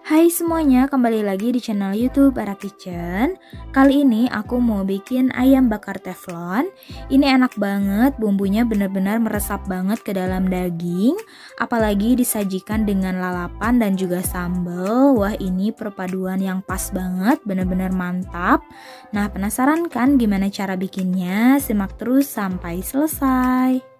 Hai semuanya, kembali lagi di channel YouTube Ara Kitchen. Kali ini aku mau bikin ayam bakar teflon. Ini enak banget, bumbunya benar-benar meresap banget ke dalam daging. Apalagi disajikan dengan lalapan dan juga sambal. Wah, ini perpaduan yang pas banget, benar-benar mantap. Nah, penasaran kan gimana cara bikinnya? Simak terus sampai selesai.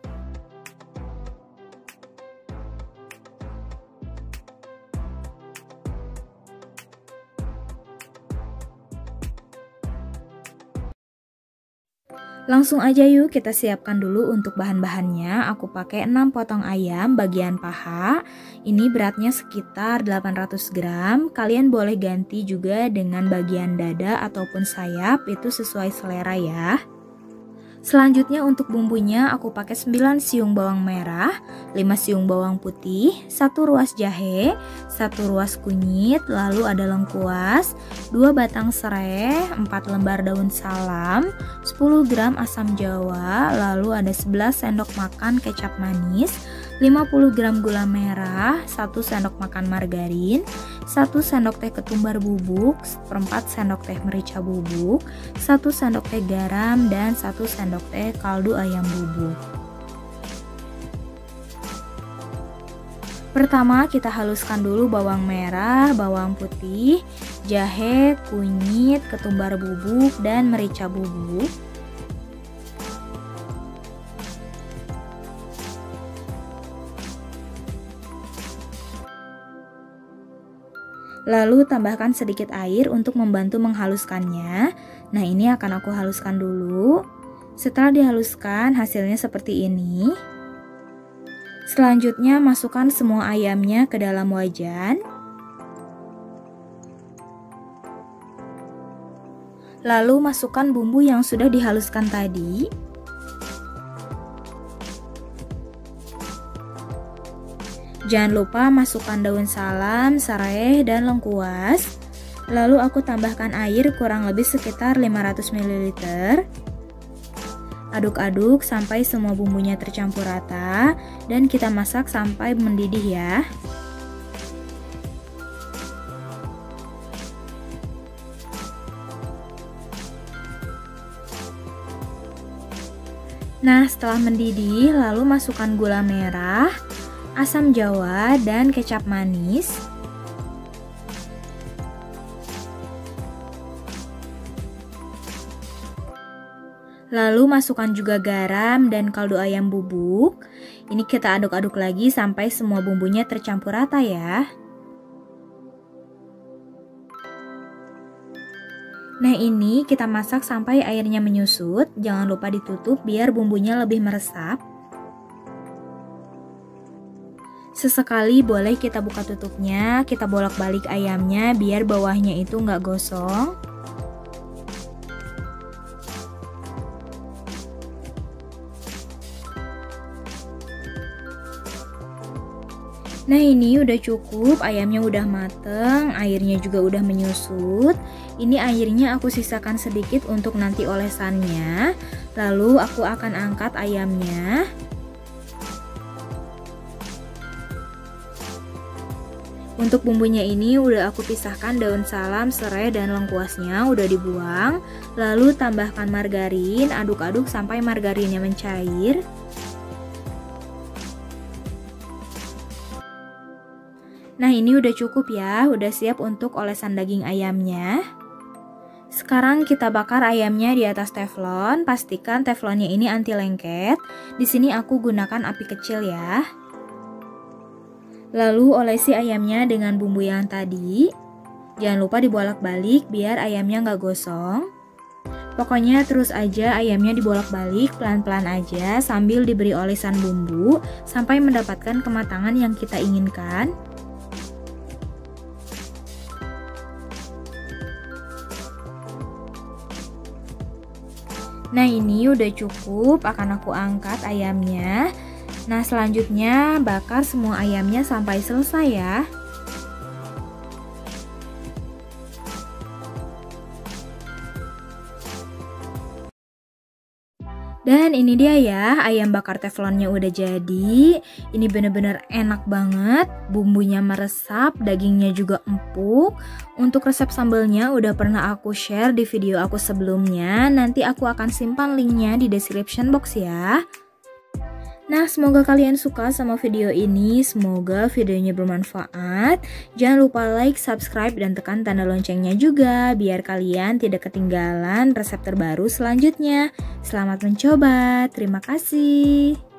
Langsung aja yuk kita siapkan dulu untuk bahan-bahannya. Aku pakai 6 potong ayam bagian paha. Ini beratnya sekitar 800 gram. Kalian boleh ganti juga dengan bagian dada ataupun sayap, itu sesuai selera ya. Selanjutnya untuk bumbunya aku pakai 9 siung bawang merah, 5 siung bawang putih, 1 ruas jahe, 1 ruas kunyit, lalu ada lengkuas, 2 batang serai, 4 lembar daun salam, 10 gram asam jawa, lalu ada 11 sendok makan kecap manis, 50 gram gula merah, 1 sendok makan margarin, 1 sendok teh ketumbar bubuk, 1/4 sendok teh merica bubuk, 1 sendok teh garam, dan 1 sendok teh kaldu ayam bubuk. Pertama kita haluskan dulu bawang merah, bawang putih, jahe, kunyit, ketumbar bubuk, dan merica bubuk. Lalu tambahkan sedikit air untuk membantu menghaluskannya. Nah, ini akan aku haluskan dulu. Setelah dihaluskan, hasilnya seperti ini. Selanjutnya masukkan semua ayamnya ke dalam wajan. Lalu masukkan bumbu yang sudah dihaluskan tadi. Jangan lupa masukkan daun salam, serai, dan lengkuas. Lalu aku tambahkan air kurang lebih sekitar 500 ml. Aduk-aduk sampai semua bumbunya tercampur rata dan kita masak sampai mendidih ya. Nah, setelah mendidih lalu masukkan gula merah, asam jawa, dan kecap manis. Lalu masukkan juga garam dan kaldu ayam bubuk. Ini kita aduk-aduk lagi sampai semua bumbunya tercampur rata ya. Nah, ini kita masak sampai airnya menyusut. Jangan lupa ditutup biar bumbunya lebih meresap. Sesekali boleh kita buka tutupnya, kita bolak-balik ayamnya biar bawahnya itu nggak gosong. Nah, ini udah cukup, ayamnya udah mateng, airnya juga udah menyusut. Ini airnya aku sisakan sedikit untuk nanti olesannya. Lalu aku akan angkat ayamnya. Untuk bumbunya ini udah aku pisahkan daun salam, serai, dan lengkuasnya udah dibuang. Lalu tambahkan margarin, aduk-aduk sampai margarinnya mencair. Nah, ini udah cukup ya, udah siap untuk olesan daging ayamnya. Sekarang kita bakar ayamnya di atas teflon, pastikan teflonnya ini anti lengket. Di sini aku gunakan api kecil ya. Lalu olesi ayamnya dengan bumbu yang tadi. Jangan lupa dibolak-balik biar ayamnya nggak gosong. Pokoknya terus aja ayamnya dibolak-balik pelan-pelan aja sambil diberi olesan bumbu sampai mendapatkan kematangan yang kita inginkan. Nah, ini udah cukup, akan aku angkat ayamnya. Nah, selanjutnya bakar semua ayamnya sampai selesai ya. Dan ini dia ya, ayam bakar teflonnya udah jadi. Ini bener-bener enak banget, bumbunya meresap, dagingnya juga empuk. Untuk resep sambelnya udah pernah aku share di video aku sebelumnya. Nanti aku akan simpan linknya di description box ya. Nah, semoga kalian suka sama video ini, semoga videonya bermanfaat. Jangan lupa like, subscribe, dan tekan tanda loncengnya juga, biar kalian tidak ketinggalan resep terbaru selanjutnya. Selamat mencoba, terima kasih.